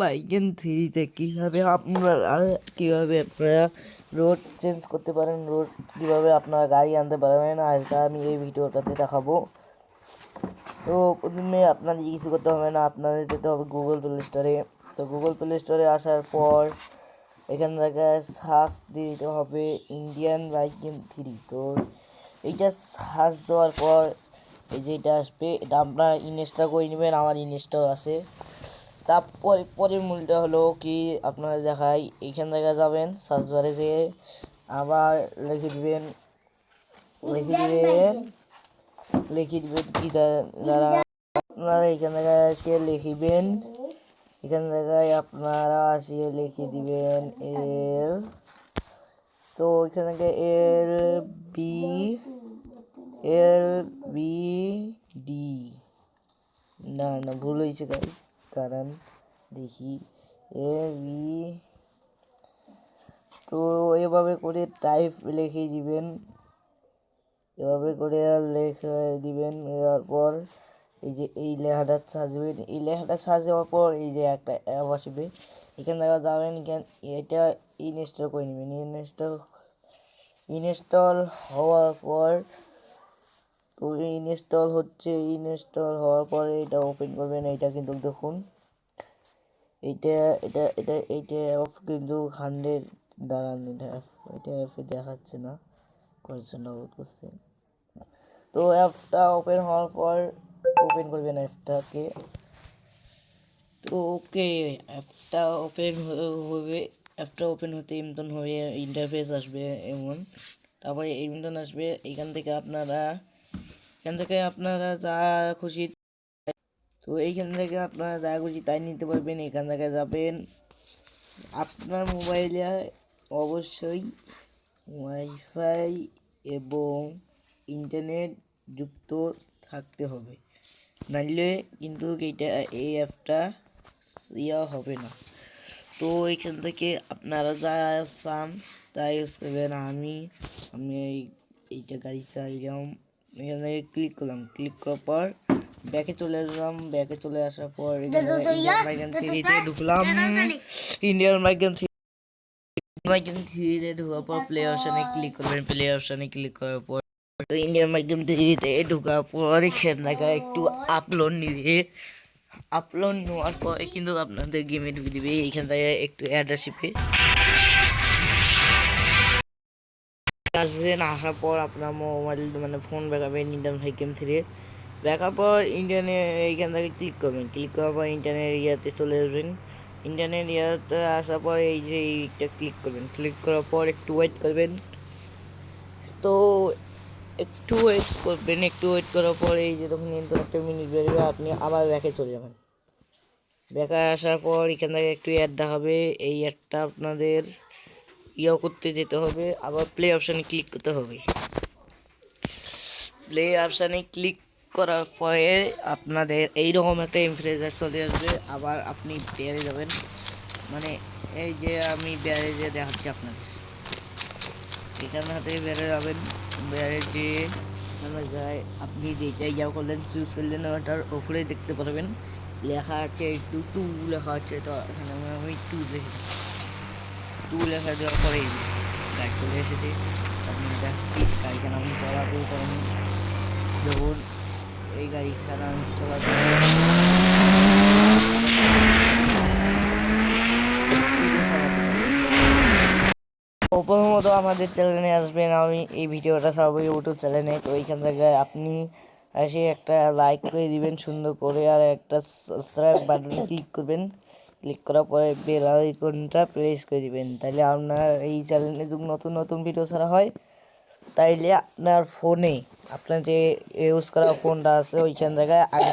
বাইকেন থ্রিতে কীভাবে আপনারা রোড চেঞ্জ করতে পারেন, রোড কীভাবে আপনারা গাড়ি আনতে পারবেন, আজকে আমি এই ভিডিওটাতে দেখাবো। তো প্রথমে আপনাদের কিছু করতে হবে না, আপনাদের যেতে হবে গুগল প্লে স্টোরে। তো গুগল প্লে স্টোরে আসার পর এখান থেকে সার্চ দিতে হবে ইন্ডিয়ান বাইকিং থ্রি। তো এইটা সার্চ দেওয়ার পর এই যে এটা আসবে, এটা আপনারা ইনস্টল করে নেবেন। আমার ইনস্টল আছে। তারপরে পরের মূলটা হলো কি আপনারা দেখাই, এইখান থেকে যাবেন সার্চ বারে, যেয়ে আবার লিখে দিবেন কি দ্বারা আপনারা এখান থেকে আসিয়ে লিখবেন, এখান থেকে আপনারা আসিয়ে লিখে দিবেন এল। তো এখান থেকে LBD না ভুল হয়েছে গাইস, কারণ দেখি LB। তো এভাবে করে টাইপ লিখে দিবেন, এভাবে করে লেখা দিবেন। এরপর এই যে এই লেখাটা সাজবেন, এই লেখাটা সাজাবার পর এই যে একটা অ্যাপ আসবে, এখান থেকে যাবেন, এটা ইনস্টল করে নেবেন। ইনস্টল হওয়ার পর তো ইনস্টল হওয়ার পরে এটা ওপেন করবেন। এইটা কিন্তু দেখুন, এইটা অফ কিন্তু 100 দাঁড়ান, এটা অ্যাপে দেখাচ্ছে না, কয়েকজন ডাউনলোড করছে। তো অ্যাপটা ওপেন হওয়ার পর ওপেন করবেন অ্যাপটাকে। তো ওকে, অ্যাপটা ওপেন হতে এমন হবে, ইন্টারফেস আসবে এমন। তারপরে এমন আসবে, এখান থেকে আপনারা যা খুশি, তো এইখান থেকে আপনারা যা খুশি তাই নিতে পারবেন। এখান থেকে যাবেন, আপনার মোবাইলে অবশ্যই ওয়াইফাই এবং ইন্টারনেট যুক্ত থাকতে হবে, নাহলে কিন্তু এই অ্যাপটা হবে না। তো এখান থেকে আপনারা যা চান তাই ইউজ করবেন। আমি এইটা গাড়ি চাইলাম, এখানে ক্লিক করলাম, ক্লিক করার পর ব্যাকে চলে আসলাম। ব্যাকে চলে আসার পর ইন্ডিয়ান বাইকেন থ্রিতে ঢুকলাম। ইন্ডিয়ান বাইকেন থ্রিতে ঢোকার পর প্লে অপশানে ক্লিক করবেন। প্লে অপশানে ক্লিক করার পর তো ইন্ডিয়ান বাইকেন থ্রিতে ঢোকার পর এখান থেকে একটু আপলোড নিবে। আপলোড নেওয়ার পরে কিন্তু আপনাদের গেমে ঢুকে দিবে। এইখান থেকে একটু অ্যাড আসবে, আসার পর আপনার মোবাইল ফোন ব্যাকআপে ইন্ডিয়ান বাইকেন থ্রি দেখার পর এইখান থেকে ক্লিক করবেন। ক্লিক করার পর ইন্টারনেট ইয়াতে চলে আসবেন। ইন্টারনেট ইয়াতে আসার পর এই যে এইটা ক্লিক করবেন। ক্লিক করার পর একটু ওয়েট করবেন। তো একটু ওয়েট করার পর এই যে তখন একটা মিনিট বেরোবে, আপনি আবার ব্যাকে চলে যাবেন। ব্যাকে আসার পর এখান থেকে একটু অ্যাড দেখাবে, এই অ্যাডটা আপনাদের করতে যেতে হবে, আবার প্লে অপশানে ক্লিক করতে হবে। প্লে অপশানে ক্লিক করার পরে আপনাদের এইরকম একটা ইনফ্রেজার চলে আসবে। আবার আপনি বেড়ে যাবেন, এই যে আমি বেড়ে যে দেখাচ্ছি আপনাদের, এখান থেকে বেড়ে যাবেন। বেড়ে যে আপনি যেটা করলেন, চুজ করলেন, ওটার উপরে দেখতে পারবেন লেখা আছে টু লেখা আছে। তো এখানে আমি টু লেখা দেওয়ার পরে গাড়ি চলে এসেছে। আপনি দেখাচ্ছি গাড়িখানা আমি চলাচল করেন, দেখুন এই গাড়িখানা আমি চলাচল প্রথমত আমাদের চ্যানেলে আসবেন। আমি এই ভিডিওটা ছাড়বো ইউটিউব চ্যানেলে। তো এইখান থেকে আপনি এসে একটা লাইক করে দিবেন সুন্দর করে, আর একটা সাবস্ক্রাইব বাটন ক্লিক করবেন। ক্লিক করার পরে বেল আইকনটা প্রেস করে দিবেন, তাইলে আপনার এই চ্যানেলে যদি নতুন ভিডিও ছাড়া হয়, তাইলে আপনার ফোনে আপনার যে ইউজ করা ফোনটা আছে ওইখান থেকে আগে